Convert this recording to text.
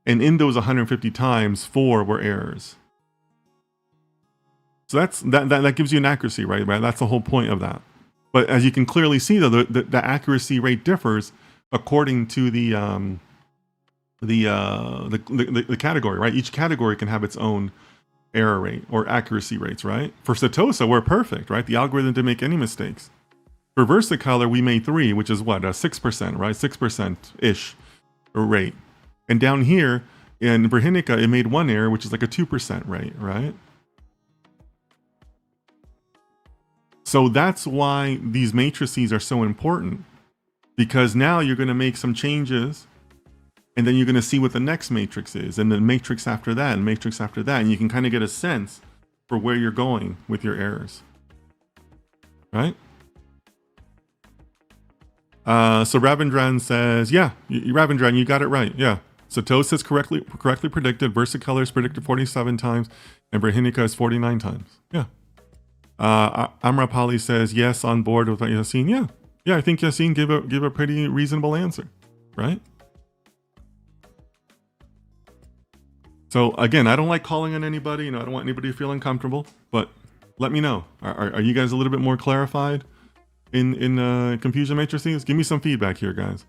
And in those 150 times, 4 were errors. So that gives you an accuracy, right? That's the whole point of that. But as you can clearly see, though, the accuracy rate differs according to the category, right? Each category can have its own error rate or accuracy rates, right? For Setosa, we're perfect, right? The algorithm didn't make any mistakes. For Versicolor, we made 3, which is what, a 6%, right? 6%-ish rate. And down here in Brahinica, it made 1 error, which is like a 2% rate, right? So that's why these matrices are so important, because now you're going to make some changes, and then you're going to see what the next matrix is, and the matrix after that, and matrix after that, and you can kind of get a sense for where you're going with your errors, right? So Ravindran says, yeah, Ravindran, you got it right. Yeah. So Toast is correctly predicted. Versicolor is predicted 47 times, and Brahinica is 49 times. Yeah. Amrapali says, yes, on board with Yassine. Yeah. Yeah, I think Yassine gave a pretty reasonable answer, right? So again, I don't like calling on anybody. You know, I don't want anybody to feel uncomfortable, but let me know. Are you guys a little bit more clarified in confusion matrices? Give me some feedback here, guys.